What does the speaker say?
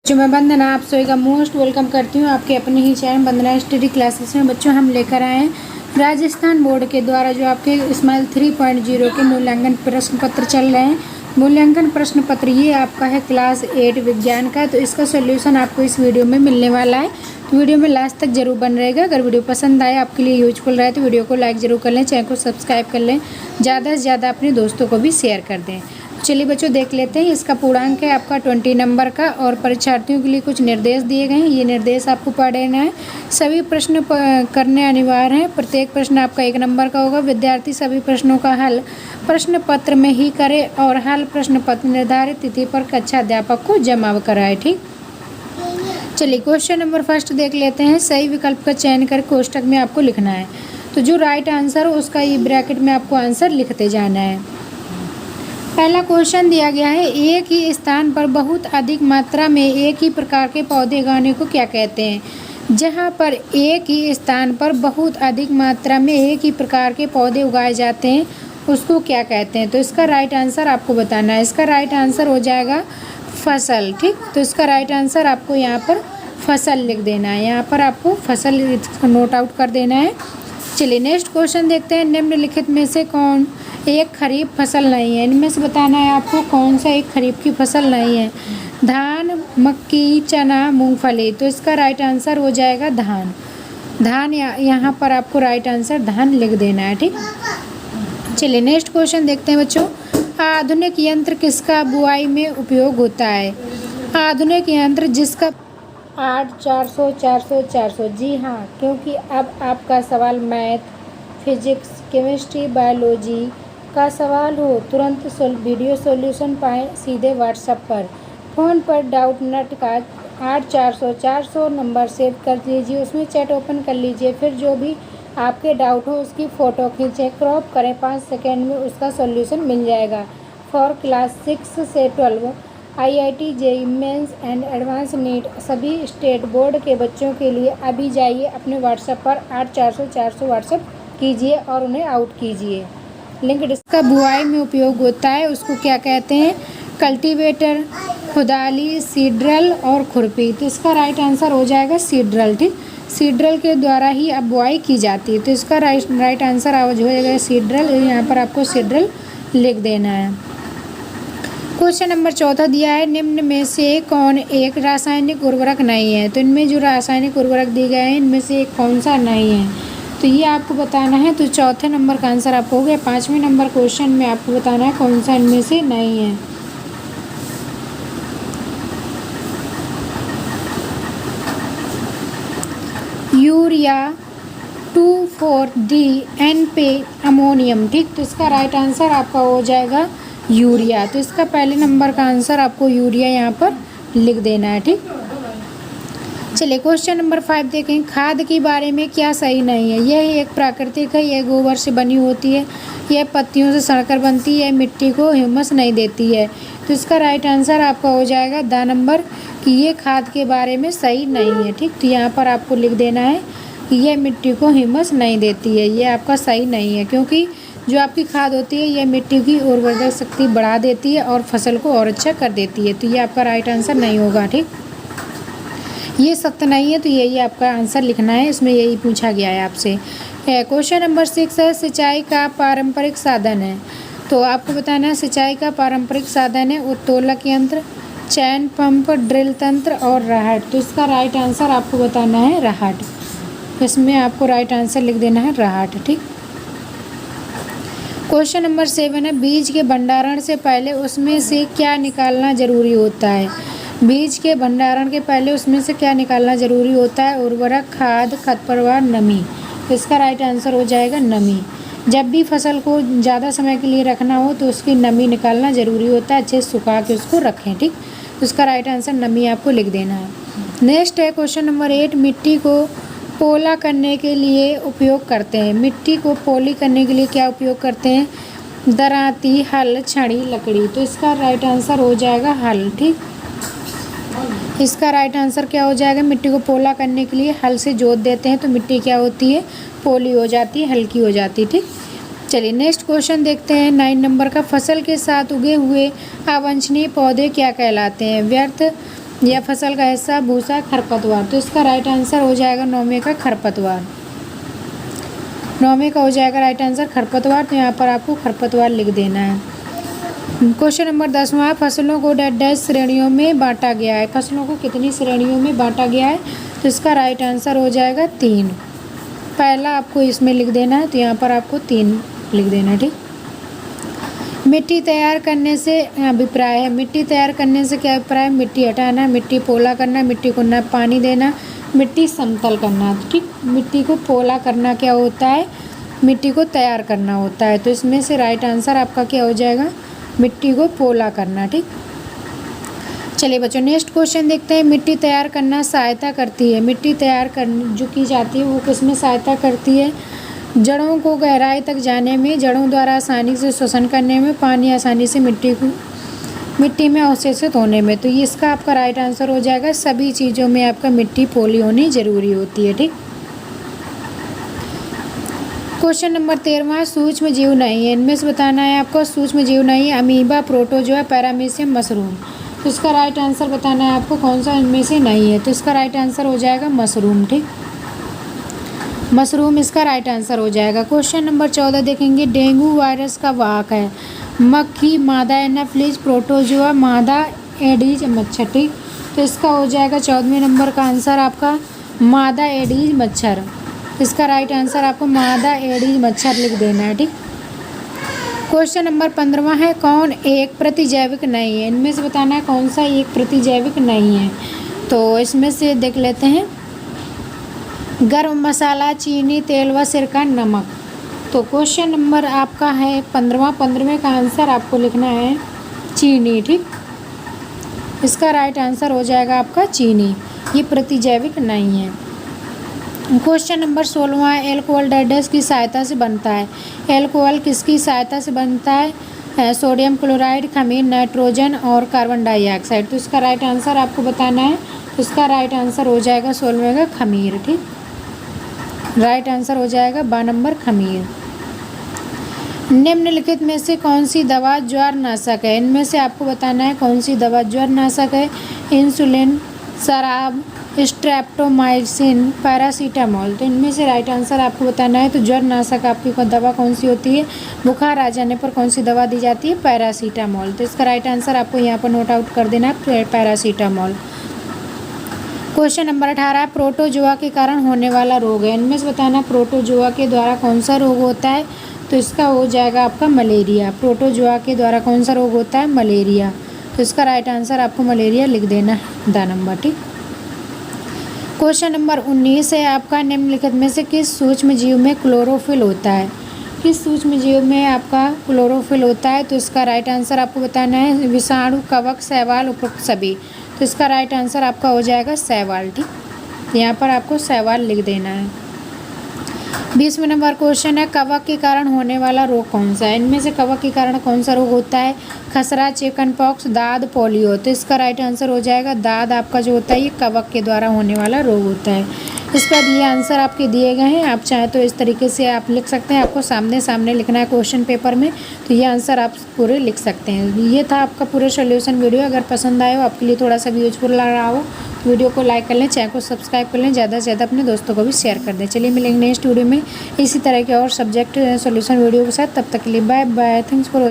जो मैं वंदना आप सभी का मोस्ट वेलकम करती हूँ आपके अपने ही चैनल वंदना स्टडी क्लासेस में। बच्चों हम लेकर आए हैं राजस्थान बोर्ड के द्वारा जो आपके स्माइल 3.0 के मूल्यांकन प्रश्न पत्र चल रहे हैं। मूल्यांकन प्रश्न पत्र ये आपका है क्लास 8 विज्ञान का। तो इसका सोल्यूशन आपको इस वीडियो में मिलने वाला है, तो वीडियो में लास्ट तक जरूर बन रहेगा। अगर वीडियो पसंद आए, आपके लिए यूजफुल रहे, तो वीडियो को लाइक ज़रूर कर लें, चैनल को सब्सक्राइब कर लें, ज़्यादा से ज़्यादा अपने दोस्तों को भी शेयर कर दें। चलिए बच्चों देख लेते हैं। इसका पूर्णांक है आपका 20 नंबर का और परीक्षार्थियों के लिए कुछ निर्देश दिए गए हैं। ये निर्देश आपको पढ़ना है। सभी प्रश्न करने अनिवार्य हैं। प्रत्येक प्रश्न आपका 1 नंबर का होगा। विद्यार्थी सभी प्रश्नों का हल प्रश्न पत्र में ही करे और हल प्रश्न पत्र निर्धारित तिथि पर कक्षा अध्यापक को जमा कराए। ठीक, चलिए क्वेश्चन नंबर फर्स्ट देख लेते हैं। सही विकल्प का चयन कर कोष्टक में आपको लिखना है। तो जो राइट आंसर हो उसका ये ब्रैकेट में आपको आंसर लिखते जाना है। पहला क्वेश्चन दिया गया है, एक ही स्थान पर बहुत अधिक मात्रा में एक ही प्रकार के पौधे उगाने को क्या कहते हैं। जहाँ पर एक ही स्थान पर बहुत अधिक मात्रा में एक ही प्रकार के पौधे उगाए जाते हैं उसको क्या कहते हैं। तो इसका राइट आंसर आपको बताना है। इसका राइट आंसर हो जाएगा फसल। ठीक, तो इसका राइट आंसर आपको यहाँ पर फसल लिख देना है। यहाँ पर आपको फसल नोट आउट कर देना है। चलिए नेक्स्ट क्वेश्चन देखते हैं। निम्नलिखित में से कौन एक खरीफ फसल नहीं है। इनमें से बताना है आपको कौन सा एक खरीफ की फसल नहीं है। धान, मक्की, चना, मूंगफली। तो इसका राइट आंसर हो जाएगा धान। धान यहाँ पर आपको राइट आंसर धान लिख देना है। ठीक, चलिए नेक्स्ट क्वेश्चन देखते हैं बच्चों। आधुनिक यंत्र किसका बुआई में उपयोग होता है। आधुनिक यंत्र जिसका 8 400 400 400। जी हाँ, क्योंकि अब आपका सवाल मैथ, फिजिक्स, केमिस्ट्री, बायोलॉजी का सवाल हो, तुरंत वीडियो सॉल्यूशन पाएँ सीधे व्हाट्सएप पर। फ़ोन पर डाउट नट का 8 400 400 नंबर सेव कर लीजिए, उसमें चैट ओपन कर लीजिए, फिर जो भी आपके डाउट हो उसकी फ़ोटो खींचें, क्रॉप करें, 5 सेकेंड में उसका सॉल्यूशन मिल जाएगा। फॉर क्लास 6 से 12 IIT JEE mains and advance NEET सभी स्टेट बोर्ड के बच्चों के लिए अभी जाइए अपने व्हाट्सएप पर 8 400 400 व्हाट्सएप कीजिए और उन्हें आउट कीजिए। लिंक जिसका बुआई में उपयोग होता है उसको क्या कहते हैं। कल्टीवेटर, खुदाली, सीड्रल और खुरपी। तो इसका राइट आंसर हो जाएगा सीड्रल। ठीक, सीड्रल के द्वारा ही अब बुआई की जाती है। तो इसका राइट आंसर हो जाएगा सीड्रल। यहाँ पर आपको सीड्रल लिख देना है। क्वेश्चन नंबर 14 दिया है, निम्न में से कौन एक रासायनिक उर्वरक नहीं है। तो इनमें जो रासायनिक उर्वरक दिए गए हैं इनमें से कौन सा नहीं है, तो ये आपको बताना है। तो चौथे नंबर का आंसर आपको हो गया। 5वें नंबर क्वेश्चन में आपको बताना है कौन सा इनमें से नहीं है। Urea, 2,4-D, NP, ammonium. ठीक, तो इसका राइट आंसर आपका हो जाएगा यूरिया। तो इसका पहले नंबर का आंसर आपको यूरिया यहाँ पर लिख देना है। ठीक, चलिए क्वेश्चन नंबर 5 देखें। खाद के बारे में क्या सही नहीं है। यह एक प्राकृतिक है, यह गोबर से बनी होती है, यह पत्तियों से सड़कर बनती है, मिट्टी को ह्यूमस नहीं देती है। तो इसका राइट आंसर आपका हो जाएगा द नंबर कि ये खाद के बारे में सही नहीं है। ठीक, तो यहाँ पर आपको लिख देना है कि यह मिट्टी को ह्यूमस नहीं देती है, ये आपका सही नहीं है, क्योंकि जो आपकी खाद होती है यह मिट्टी की उर्वरक शक्ति बढ़ा देती है और फसल को और अच्छा कर देती है। तो ये आपका राइट आंसर नहीं होगा। ठीक, ये सत्य नहीं है, तो यही आपका आंसर लिखना है। इसमें यही पूछा गया है आपसे। क्वेश्चन नंबर 6 है, सिंचाई का पारंपरिक साधन है। तो आपको बताना है सिंचाई का पारंपरिक साधन है उत्तोलक यंत्र, चैन पंप, ड्रिल तंत्र और राहट। तो इसका राइट आंसर आपको बताना है राहट। इसमें आपको राइट आंसर लिख देना है राहट। ठीक, क्वेश्चन नंबर 7 है, बीज के भंडारण से पहले उसमें से क्या निकालना जरूरी होता है। बीज के भंडारण के पहले उसमें से क्या निकालना जरूरी होता है। उर्वरक, खाद, खरपतवार, नमी। तो इसका राइट आंसर हो जाएगा नमी। जब भी फसल को ज़्यादा समय के लिए रखना हो तो उसकी नमी निकालना ज़रूरी होता है, अच्छे से सुखा के उसको रखें। ठीक, तो इसका राइट आंसर नमी आपको लिख देना है। नेक्स्ट है क्वेश्चन नंबर 8, मिट्टी को पोला करने के लिए उपयोग करते हैं। मिट्टी को पोली करने के लिए क्या उपयोग करते हैं। दरांती, हल, छड़ी, लकड़ी। तो इसका राइट आंसर हो जाएगा हल। ठीक, इसका राइट आंसर क्या हो जाएगा। मिट्टी को पोला करने के लिए हल से जोत देते हैं तो मिट्टी क्या होती है, पोली हो जाती है, हल्की हो जाती है। ठीक, चलिए नेक्स्ट क्वेश्चन देखते हैं 9 नंबर का। फसल के साथ उगे हुए अवांछनीय पौधे क्या कहलाते हैं। व्यर्थ यह फसल का हिस्सा भूसा खरपतवार। तो इसका राइट आंसर हो जाएगा 9वें का खरपतवार। 9वें का हो जाएगा राइट आंसर खरपतवार। तो यहाँ पर आपको खरपतवार लिख देना है। क्वेश्चन नंबर 10वां, फसलों को डैश डैश श्रेणियों में बांटा गया है। फसलों को कितनी श्रेणियों में बांटा गया है? तो इसका राइट आंसर हो जाएगा 3। पहला आपको इसमें लिख देना है, तो यहाँ पर आपको 3 लिख देना है। ठीक। मिट्टी तैयार करने से अभिप्राय है। मिट्टी तैयार करने से क्या अभिप्राय है? मिट्टी हटाना, मिट्टी पोला करना, मिट्टी को न पानी देना, मिट्टी समतल करना। ठीक। मिट्टी को पोला करना क्या होता है? मिट्टी को तैयार करना होता है। तो इसमें से राइट आंसर आपका क्या हो जाएगा? मिट्टी को पोला करना। ठीक। चलिए बच्चों, नेक्स्ट क्वेश्चन देखते हैं। मिट्टी तैयार करना सहायता करती है। मिट्टी तैयार कर जो की जाती है वो किसमें सहायता करती है? जड़ों को गहराई तक जाने में, जड़ों द्वारा आसानी से श्वसन करने में, पानी आसानी से मिट्टी में अवशोषित होने में। तो ये इसका आपका राइट आंसर हो जाएगा। सभी चीज़ों में आपका मिट्टी पोली होनी जरूरी होती है। ठीक। क्वेश्चन नंबर 13वां, सूक्ष्म जीव नहीं है। इनमें से बताना है आपको। सूक्ष्म जीव नहीं है। Amoeba, protozoa, paramecium, mushroom. तो इसका राइट आंसर बताना है आपको कौन सा इनमें से नहीं है। तो इसका राइट आंसर हो जाएगा मशरूम। ठीक। मशरूम इसका राइट आंसर हो जाएगा। क्वेश्चन नंबर 14 देखेंगे। डेंगू वायरस का वाहक है। मक्खी, मादा एनाफिलिस, प्रोटोजोआ, मादा एडीज मच्छर। ठीक। तो इसका हो जाएगा 14वें नंबर का आंसर आपका मादा एडीज मच्छर। इसका राइट आंसर आपको मादा एडीज मच्छर लिख देना है। ठीक। क्वेश्चन नंबर 15वां है। कौन एक प्रतिजैविक नहीं है? इनमें से बताना है कौन सा एक प्रतिजैविक नहीं है। तो इसमें से देख लेते हैं। गर्म मसाला, चीनी, तेल व सिरका, नमक। तो क्वेश्चन नंबर आपका है 15वां। 15वें का आंसर आपको लिखना है चीनी। ठीक। इसका राइट आंसर हो जाएगा आपका चीनी। ये प्रतिजैविक नहीं है। क्वेश्चन नंबर 16वां। एल्कोहल डैश की सहायता से बनता है। एल्कोहल किसकी सहायता से बनता है? सोडियम क्लोराइड, खमीर, नाइट्रोजन और कार्बन डाइऑक्साइड। तो इसका राइट आंसर आपको बताना है। तो इसका राइट आंसर हो जाएगा 16वें का खमीर। ठीक। राइट आंसर हो जाएगा 12 नंबर खमीर। निम्नलिखित में से कौन सी दवा ज्वरनाशक है? इनमें से आपको बताना है कौन सी दवा ज्वरनाशक है। इंसुलिन, शराब, स्ट्रेप्टोमाइसिन, पैरासीटामोल। तो इनमें से राइट आंसर आपको बताना है। तो ज्वरनाशक आपकी दवा कौन सी होती है? बुखार आ जाने पर कौन सी दवा दी जाती है? पैरासीटामोल। तो इसका राइट आंसर आपको यहाँ पर नोट आउट कर देना है, पैरासीटामोल। Question number 18। प्रोटोजोआ के कारण होने वाला रोग है। इनमें से बताना प्रोटोजोआ के द्वारा कौन सा रोग होता है? तो इसका हो जाएगा आपका मलेरिया। प्रोटोजोआ के द्वारा कौन सा रोग होता है? मलेरिया। तो इसका राइट आंसर आपको मलेरिया लिख देना है 10 नंबर। ठीक। क्वेश्चन नंबर 19 है आपका। निम्नलिखित में से किस सूक्ष्म जीव में क्लोरोफिल होता है? किस सूक्ष्म जीव में आपका क्लोरोफिल होता है? तो इसका राइट आंसर आपको बताना है विषाणु, कवक, शैवाल, उपरोक्त सभी। तो इसका राइट आंसर आपका हो जाएगा शैवाल। ठीक। यहाँ पर आपको शैवाल लिख देना है। 20वें नंबर क्वेश्चन है। कवक के कारण होने वाला रोग कौन सा है? इनमें से कवक के कारण कौन सा रोग होता है? खसरा, चिकन पॉक्स, दाद, पोलियो। तो इसका राइट आंसर हो जाएगा दाद। आपका जो होता है ये कवक के द्वारा होने वाला रोग होता है। इसका ये आंसर आपके दिए गए हैं। आप चाहें तो इस तरीके से आप लिख सकते हैं। आपको सामने सामने लिखना है क्वेश्चन पेपर में, तो ये आंसर आप पूरे लिख सकते हैं। ये था आपका पूरा सोल्यूशन वीडियो। अगर पसंद आए हो, आपके लिए थोड़ा सा भी यूजफुल लग रहा हो, वीडियो को लाइक कर लें, चैनल को सब्सक्राइब कर लें, ज़्यादा से ज़्यादा अपने दोस्तों को भी शेयर कर दें। चलिए मिलेंगे नेक्स्ट वीडियो में इसी तरह के और सब्जेक्ट सोल्यूशन वीडियो के साथ। तब तक के लिए बाय बाय। Thanks for